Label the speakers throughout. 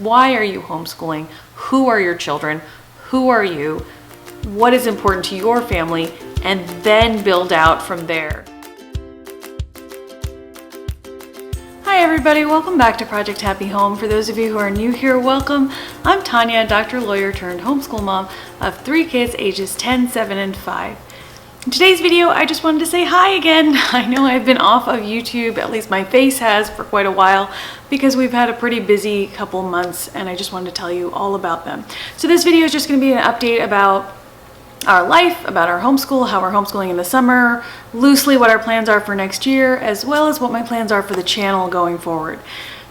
Speaker 1: why are you homeschooling? Who are your children? Who are you? What is important to your family? And then build out from there. Hi everybody, welcome back to Project Happy Home. For those of you who are new here, welcome. I'm Tanya, doctor, lawyer turned homeschool mom of 3 kids ages 10, 7, and 5. In today's video, I just wanted to say hi again. I know I've been off of YouTube, at least my face has, for quite a while because we've had a pretty busy couple months and I just wanted to tell you all about them. So this video is just going to be an update about our life, about our homeschool, how we're homeschooling in the summer, loosely what our plans are for next year, as well as what my plans are for the channel going forward.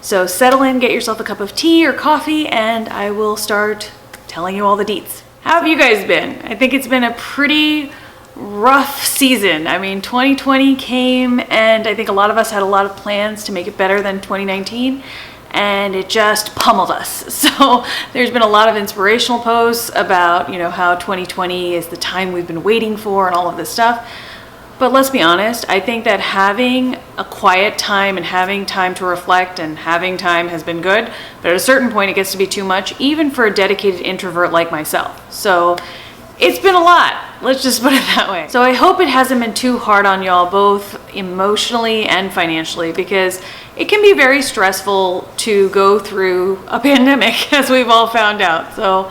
Speaker 1: So settle in, get yourself a cup of tea or coffee, and I will start telling you all the deets. How have you guys been? I think it's been a pretty rough season. I mean, 2020 came and I think a lot of us had a lot of plans to make it better than 2019. And it just pummeled us. So there's been a lot of inspirational posts about, how 2020 is the time we've been waiting for and all of this stuff. But let's be honest, I think that having a quiet time and having time to reflect and having time has been good. But at a certain point, it gets to be too much, even for a dedicated introvert like myself. So it's been a lot. Let's just put it that way. So I hope it hasn't been too hard on y'all, both emotionally and financially, because it can be very stressful to go through a pandemic, as we've all found out. So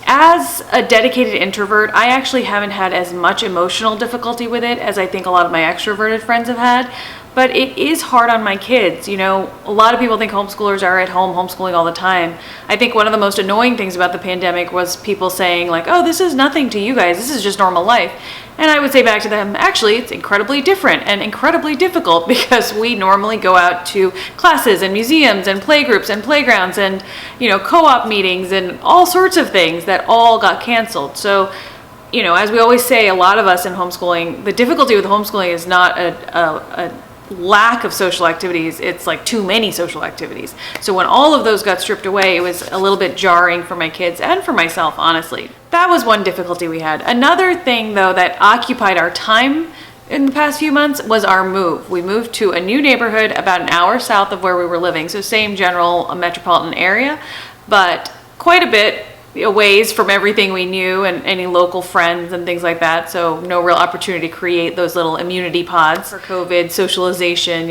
Speaker 1: as a dedicated introvert, I actually haven't had as much emotional difficulty with it as I think a lot of my extroverted friends have had. But it is hard on my kids. A lot of people think homeschoolers are at home homeschooling all the time. I think one of the most annoying things about the pandemic was people saying like, oh, this is nothing to you guys. This is just normal life. And I would say back to them, actually, it's incredibly different and incredibly difficult because we normally go out to classes and museums and playgroups and playgrounds and, co-op meetings and all sorts of things that all got canceled. So, as we always say, a lot of us in homeschooling, the difficulty with homeschooling is not a lack of social activities, it's like too many social activities. So when all of those got stripped away, it was a little bit jarring for my kids and for myself, honestly. That was one difficulty we had. Another thing though that occupied our time in the past few months was our move. We moved to a new neighborhood about an hour south of where we were living. So same general metropolitan area, but quite a bit ways from everything we knew and any local friends and things like that. So no real opportunity to create those little immunity pods for COVID socialization.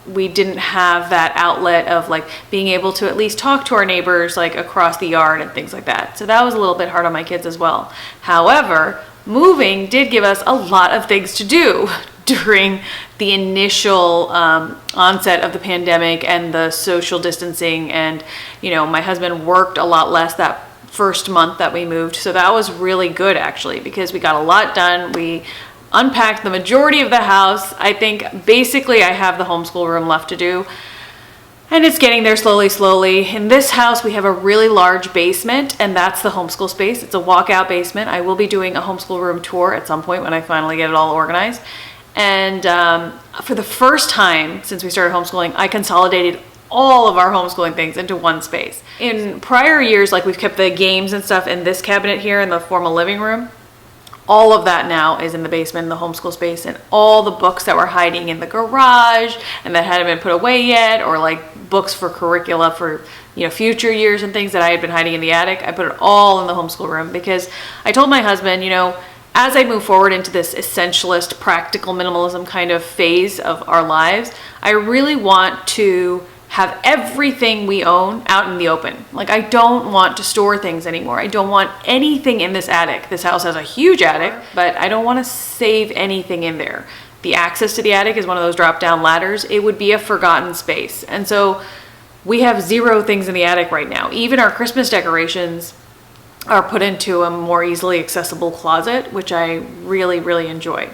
Speaker 1: We didn't have that outlet of like being able to at least talk to our neighbors like across the yard and things like that. So that was a little bit hard on my kids as well. However, moving did give us a lot of things to do during the initial onset of the pandemic and the social distancing. And, my husband worked a lot less that first month that we moved. So that was really good actually, because we got a lot done. We unpacked the majority of the house. I think basically I have the homeschool room left to do. And it's getting there slowly. In this house, we have a really large basement, and that's the homeschool space. It's a walkout basement. I will be doing a homeschool room tour at some point when I finally get it all organized. And for the first time since we started homeschooling, I consolidated all of our homeschooling things into one space. In prior years, like we've kept the games and stuff in this cabinet here in the formal living room. All of that now is in the basement, in the homeschool space, and all the books that were hiding in the garage and that hadn't been put away yet, or like books for curricula for future years and things that I had been hiding in the attic, I put it all in the homeschool room because I told my husband, as I move forward into this essentialist, practical minimalism kind of phase of our lives, I really want to have everything we own out in the open. Like I don't want to store things anymore. I don't want anything in this attic. This house has a huge attic, but I don't want to save anything in there. The access to the attic is one of those drop-down ladders. It would be a forgotten space. And so we have 0 things in the attic right now. Even our Christmas decorations are put into a more easily accessible closet, which I really, really enjoy.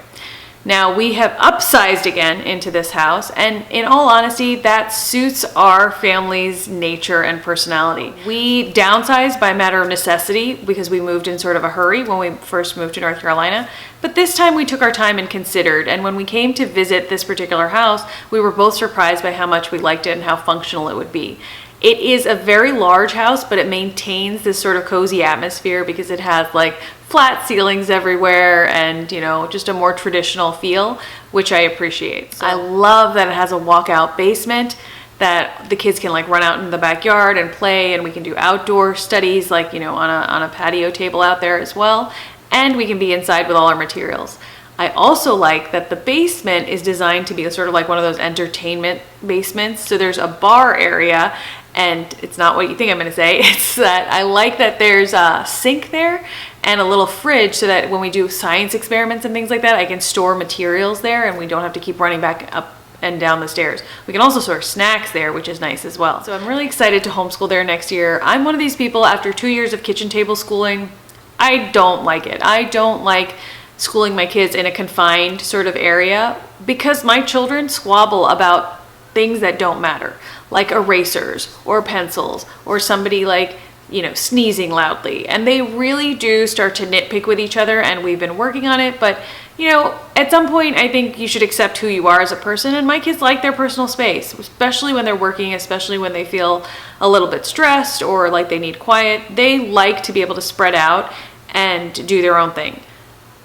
Speaker 1: Now we have upsized again into this house, and in all honesty, that suits our family's nature and personality. We downsized by a matter of necessity because we moved in sort of a hurry when we first moved to North Carolina, but this time we took our time and considered, and when we came to visit this particular house, we were both surprised by how much we liked it and how functional it would be. It is a very large house, but it maintains this sort of cozy atmosphere because it has like flat ceilings everywhere and, just a more traditional feel, which I appreciate. So I love that it has a walkout basement. that the kids can like run out in the backyard and play, and we can do outdoor studies like, you know, on a patio table out there as well. And we can be inside with all our materials. I also like that the basement is designed to be sort of like one of those entertainment basements. So there's a bar area, and it's not what you think I'm gonna say. It's that I like that there's a sink there and a little fridge so that when we do science experiments and things like that, I can store materials there and we don't have to keep running back up and down the stairs. We can also store snacks there, which is nice as well. So I'm really excited to homeschool there next year. I'm one of these people, after 2 years of kitchen table schooling, I don't like it. I don't like schooling my kids in a confined sort of area because my children squabble about things that don't matter, like erasers or pencils or somebody like, you know, sneezing loudly. And they really do start to nitpick with each other, and we've been working on it. But, you know, at some point I think you should accept who you are as a person, and my kids like their personal space, especially when they're working, especially when they feel a little bit stressed or like they need quiet. They like to be able to spread out and do their own thing.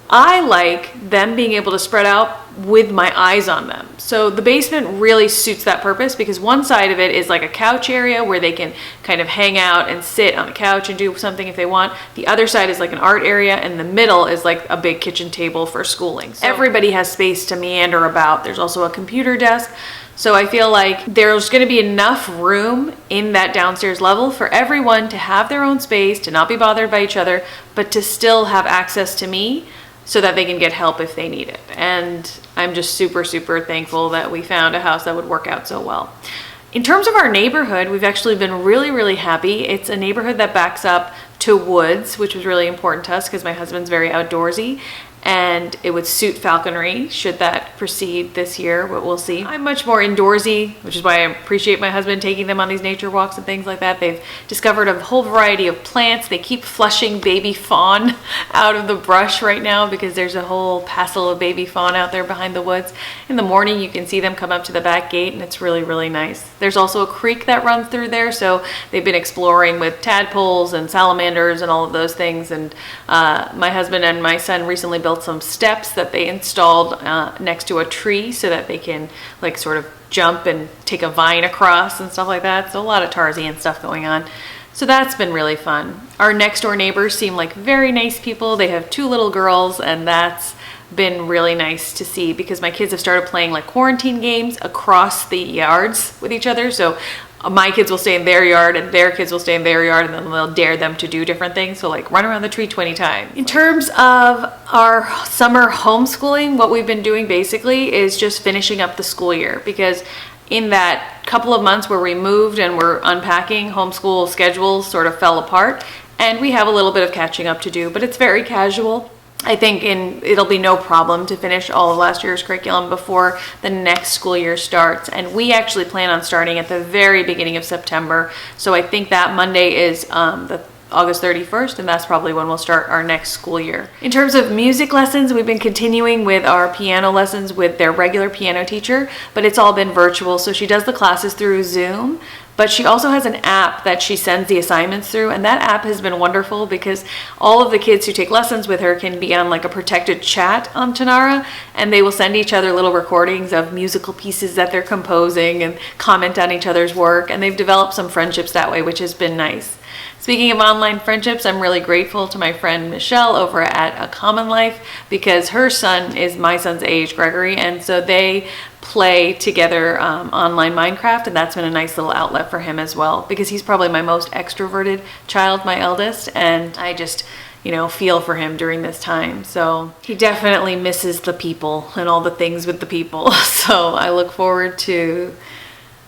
Speaker 1: I like them being able to spread out with my eyes on them. So the basement really suits that purpose because one side of it is like a couch area where they can kind of hang out and sit on the couch and do something if they want. The other side is like an art area, and the middle is like a big kitchen table for schooling. So everybody has space to meander about. There's also a computer desk. So I feel like there's going to be enough room in that downstairs level for everyone to have their own space, to not be bothered by each other, but to still have access to me so that they can get help if they need it. And I'm just super, super thankful that we found a house that would work out so well. In terms of our neighborhood, we've actually been really, really happy. It's a neighborhood that backs up to woods, which was really important to us because my husband's very outdoorsy, and it would suit falconry should that proceed this year, but we'll see. I'm much more indoorsy, which is why I appreciate my husband taking them on these nature walks and things like that. They've discovered a whole variety of plants. They keep flushing baby fawn out of the brush right now because there's a whole passel of baby fawn out there behind the woods. In the morning, you can see them come up to the back gate, and it's really, really nice. There's also a creek that runs through there, so they've been exploring with tadpoles and salamanders and all of those things. And my husband and my son recently built some steps that they installed next to a tree so that they can like sort of jump and take a vine across and stuff like that. So a lot of Tarzan stuff going on. So that's been really fun. Our next door neighbors seem like very nice people. They have 2 little girls, and that's been really nice to see because my kids have started playing like quarantine games across the yards with each other. So my kids will stay in their yard and their kids will stay in their yard, and then they'll dare them to do different things. So like run around the tree 20 times. In terms of our summer homeschooling, what we've been doing basically is just finishing up the school year, because in that couple of months where we moved and we're unpacking, homeschool schedules sort of fell apart, and we have a little bit of catching up to do, but it's very casual. I think it'll be no problem to finish all of last year's curriculum before the next school year starts. And we actually plan on starting at the very beginning of September. So I think that Monday is the August 31st, and that's probably when we'll start our next school year. In terms of music lessons, we've been continuing with our piano lessons with their regular piano teacher, but it's all been virtual. So she does the classes through Zoom. But she also has an app that she sends the assignments through, and that app has been wonderful because all of the kids who take lessons with her can be on like a protected chat on Tanara, and they will send each other little recordings of musical pieces that they're composing and comment on each other's work, and they've developed some friendships that way, which has been nice. Speaking of online friendships, I'm really grateful to my friend Michelle over at A Common Life because her son is my son's age, Gregory, and so they play together online Minecraft, and that's been a nice little outlet for him as well because he's probably my most extroverted child, my eldest, and I just, you know, feel for him during this time. So he definitely misses the people and all the things with the people. So I look forward to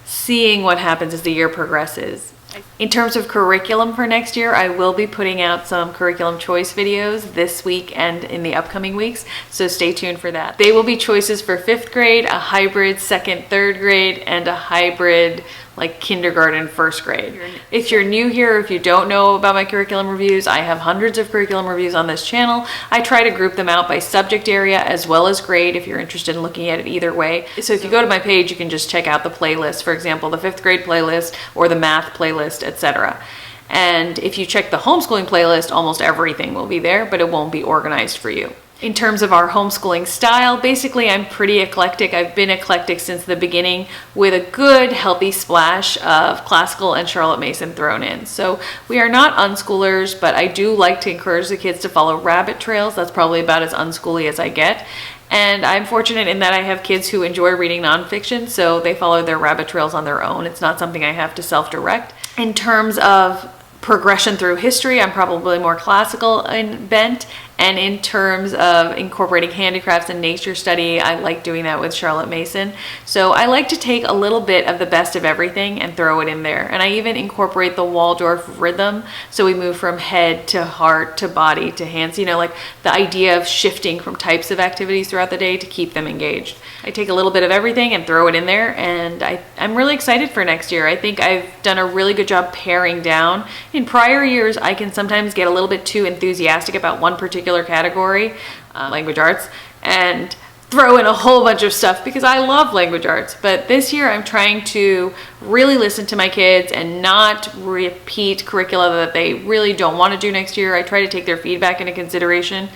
Speaker 1: seeing what happens as the year progresses. In terms of curriculum for next year, I will be putting out some curriculum choice videos this week and in the upcoming weeks, so stay tuned for that. They will be choices for 5th grade, a hybrid 2nd, 3rd grade, and a hybrid like kindergarten, 1st grade. If you're new here, or if you don't know about my curriculum reviews, I have hundreds of curriculum reviews on this channel. I try to group them out by subject area as well as grade if you're interested in looking at it either way. So if you go to my page, you can just check out the playlist, for example, the 5th grade playlist or the math playlist, etc. And if you check the homeschooling playlist, almost everything will be there, but it won't be organized for you. In terms of our homeschooling style, basically I'm pretty eclectic. I've been eclectic since the beginning with a good healthy splash of classical and Charlotte Mason thrown in. So we are not unschoolers, but I do like to encourage the kids to follow rabbit trails. That's probably about as unschooly as I get. And I'm fortunate in that I have kids who enjoy reading nonfiction, so they follow their rabbit trails on their own. It's not something I have to self-direct. In terms of progression through history, I'm probably more classical in bent. And in terms of incorporating handicrafts and nature study, I like doing that with Charlotte Mason. So I like to take a little bit of the best of everything and throw it in there. And I even incorporate the Waldorf rhythm. So we move from head to heart to body to hands, like the idea of shifting from types of activities throughout the day to keep them engaged. I take a little bit of everything and throw it in there, and I'm really excited for next year. I think I've done a really good job paring down. In prior years, I can sometimes get a little bit too enthusiastic about one particular category, language arts, and throw in a whole bunch of stuff because I love language arts. But this year I'm trying to really listen to my kids and not repeat curricula that they really don't want to do next year. I try to take their feedback into consideration.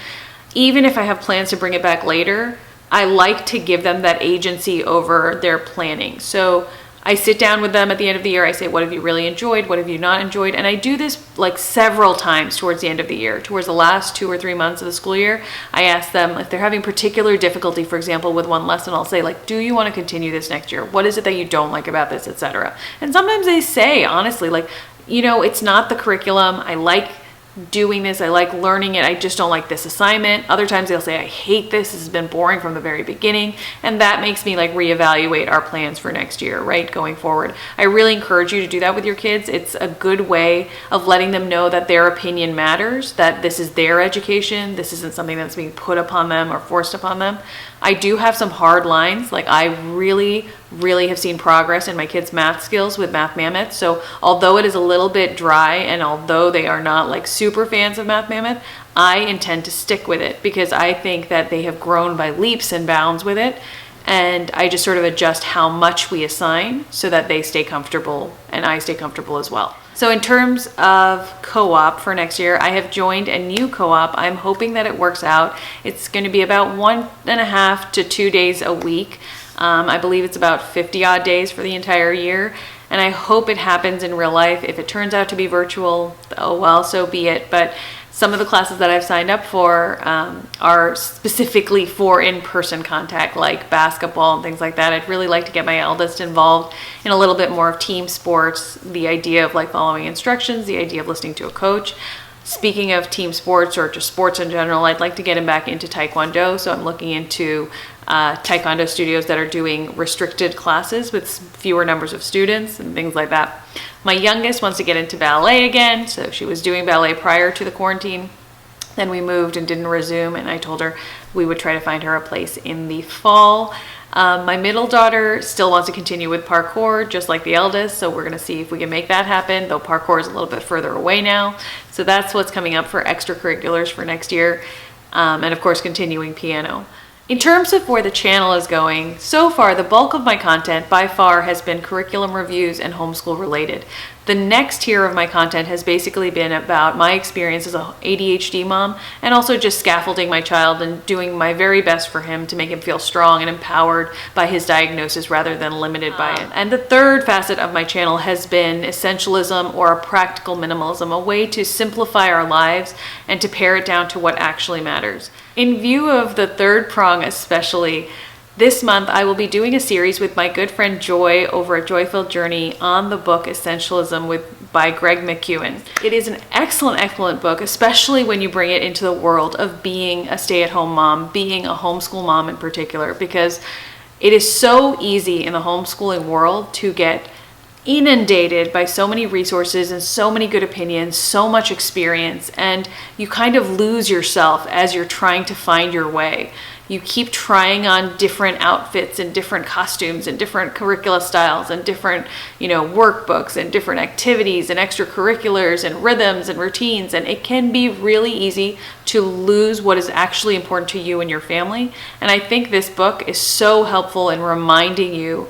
Speaker 1: Even if I have plans to bring it back later, I like to give them that agency over their planning. So I sit down with them at the end of the year. I say, what have you really enjoyed? What have you not enjoyed? And I do this like several times towards the end of the year. Towards the last 2 or 3 months of the school year, I ask them if they're having particular difficulty, for example, with one lesson, I'll say like, do you want to continue this next year? What is it that you don't like about this, etc. And sometimes they say, honestly, like, it's not the curriculum. I like doing this, I like learning it, I just don't like this assignment. Other times they'll say, I hate this has been boring from the very beginning, and that makes me like reevaluate our plans for next year, right, going forward. I really encourage you to do that with your kids. It's a good way of letting them know that their opinion matters, that this is their education, this isn't something that's being put upon them or forced upon them. I do have some hard lines, like I really have seen progress in my kids' math skills with Math Mammoth. So although it is a little bit dry and although they are not like super fans of Math Mammoth, I intend to stick with it because I think that they have grown by leaps and bounds with it. And I just sort of adjust how much we assign so that they stay comfortable and I stay comfortable as well. So in terms of co-op for next year, I have joined a new co-op. I'm hoping that it works out. It's going to be about 1.5 to 2 days a week. I believe it's about 50 odd days for the entire year. And I hope it happens in real life. If it turns out to be virtual, oh well, so be it. But some of the classes that I've signed up for are specifically for in-person contact, like basketball and things like that. I'd really like to get my eldest involved in a little bit more of team sports, the idea of like following instructions, the idea of listening to a coach. Speaking of team sports or just sports in general, I'd like to get him back into Taekwondo. So I'm looking into Taekwondo studios that are doing restricted classes with fewer numbers of students and things like that. My youngest wants to get into ballet again. So she was doing ballet prior to the quarantine. Then we moved and didn't resume. And I told her we would try to find her a place in the fall. My middle daughter still wants to continue with parkour, just like the eldest, so we're going to see if we can make that happen, though parkour is a little bit further away now. So that's what's coming up for extracurriculars for next year, and of course continuing piano. In terms of where the channel is going, so far the bulk of my content by far has been curriculum reviews and homeschool related. The next tier of my content has basically been about my experience as an ADHD mom and also just scaffolding my child and doing my very best for him to make him feel strong and empowered by his diagnosis rather than limited by it. And the third facet of my channel has been essentialism or a practical minimalism, a way to simplify our lives and to pare it down to what actually matters. In view of the third prong especially, this month I will be doing a series with my good friend Joy over at Joy-Filled Journey on the book Essentialism by Greg McKeown. It is an excellent book, especially when you bring it into the world of being a stay-at-home mom, being a homeschool mom in particular, because it is so easy in the homeschooling world to get inundated by so many resources and so many good opinions, so much experience, and you kind of lose yourself as you're trying to find your way. You keep trying on different outfits and different costumes and different curricula styles and different, workbooks and different activities and extracurriculars and rhythms and routines. And it can be really easy to lose what is actually important to you and your family. And I think this book is so helpful in reminding you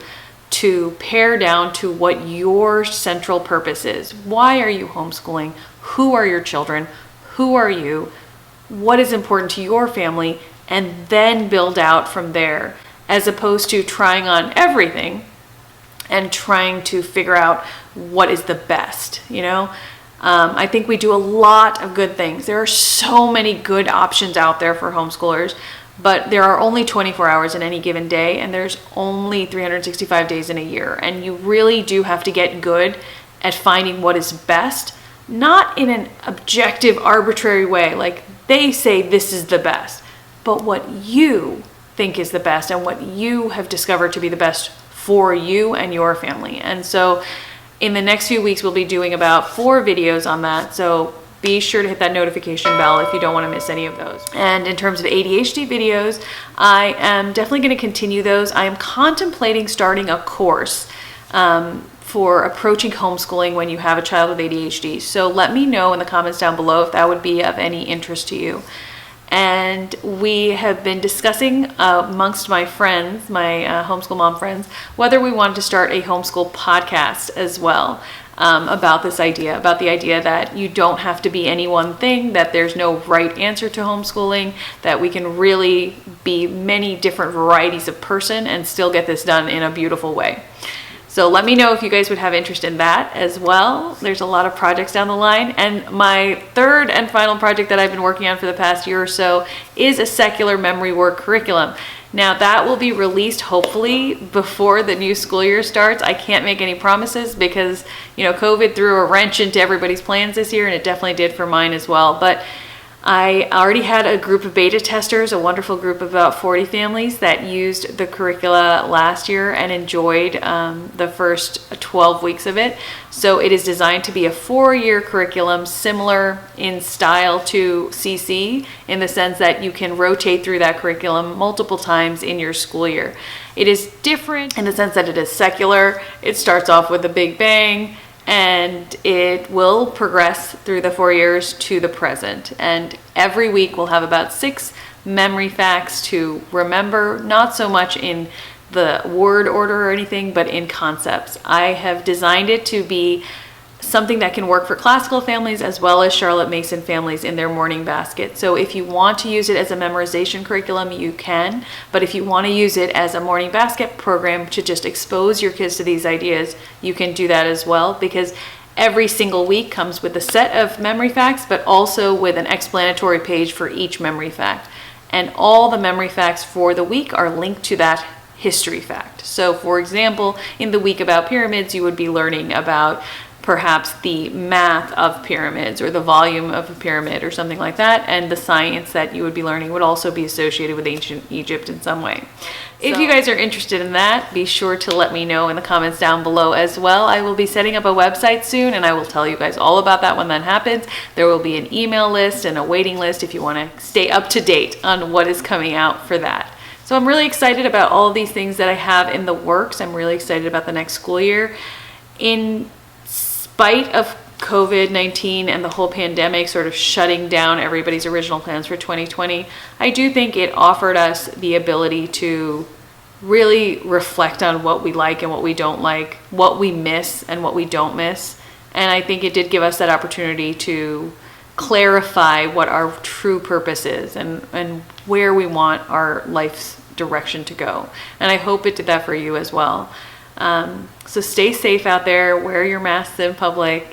Speaker 1: to pare down to what your central purpose is. Why are you homeschooling? Who are your children? Who are you? what is important to your family and then build out from there, as opposed to trying on everything and trying to figure out what is the best, you know? I think we do a lot of good things. There are so many good options out there for homeschoolers, but there are only 24 hours in any given day, and there's only 365 days in a year. And you really do have to get good at finding what is best, not in an objective, arbitrary way, like they say this is the best, but what you think is the best and what you have discovered to be the best for you and your family. And so in the next few weeks, we'll be doing about 4 videos on that. So be sure to hit that notification bell if you don't want to miss any of those. And in terms of ADHD videos, I am definitely going to continue those. I am contemplating starting a course for approaching homeschooling when you have a child with ADHD. So let me know in the comments down below if that would be of any interest to you. And we have been discussing amongst my friends, my homeschool mom friends, whether we wanted to start a homeschool podcast as well, about this idea, about the idea that you don't have to be any one thing, that there's no right answer to homeschooling, that we can really be many different varieties of person and still get this done in a beautiful way. So let me know if you guys would have interest in that as well. There's a lot of projects down the line. And my third and final project that I've been working on for the past year or so is a secular memory work curriculum. Now that will be released hopefully before the new school year starts. I can't make any promises because, you know, COVID threw a wrench into everybody's plans this year, and it definitely did for mine as well. But I already had a group of beta testers, a wonderful group of about 40 families that used the curricula last year and enjoyed the first 12 weeks of it. So it is designed to be a 4-year curriculum, similar in style to CC, in the sense that you can rotate through that curriculum multiple times in your school year. It is different in the sense that it is secular. It starts off with a big bang, and it will progress through the 4 years to the present. And every week we'll have about 6 memory facts to remember, not so much in the word order or anything, but in concepts. I have designed it to be something that can work for classical families as well as Charlotte Mason families in their morning basket. So if you want to use it as a memorization curriculum, you can. But if you want to use it as a morning basket program to just expose your kids to these ideas, you can do that as well, because every single week comes with a set of memory facts, but also with an explanatory page for each memory fact. And all the memory facts for the week are linked to that history fact. So for example, in the week about pyramids, you would be learning about perhaps the math of pyramids or the volume of a pyramid or something like that, and the science that you would be learning would also be associated with ancient Egypt in some way. If you guys are interested in that, be sure to let me know in the comments down below as well. I will be setting up a website soon, and I will tell you guys all about that when that happens. There will be an email list and a waiting list if you want to stay up to date on what is coming out for that. So I'm really excited about all of these things that I have in the works. I'm really excited about the next school year. In spite of COVID-19 and the whole pandemic sort of shutting down everybody's original plans for 2020, I do think it offered us the ability to really reflect on what we like and what we don't like, what we miss and what we don't miss. And I think it did give us that opportunity to clarify what our true purpose is and where we want our life's direction to go. And I hope it did that for you as well. So stay safe out there, wear your masks in public,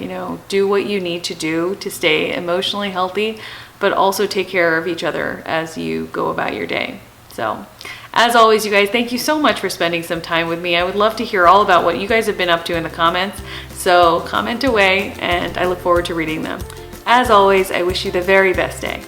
Speaker 1: do what you need to do to stay emotionally healthy, but also take care of each other as you go about your day. So as always, you guys, thank you so much for spending some time with me. I would love to hear all about what you guys have been up to in the comments. So comment away, and I look forward to reading them. As always, I wish you the very best day.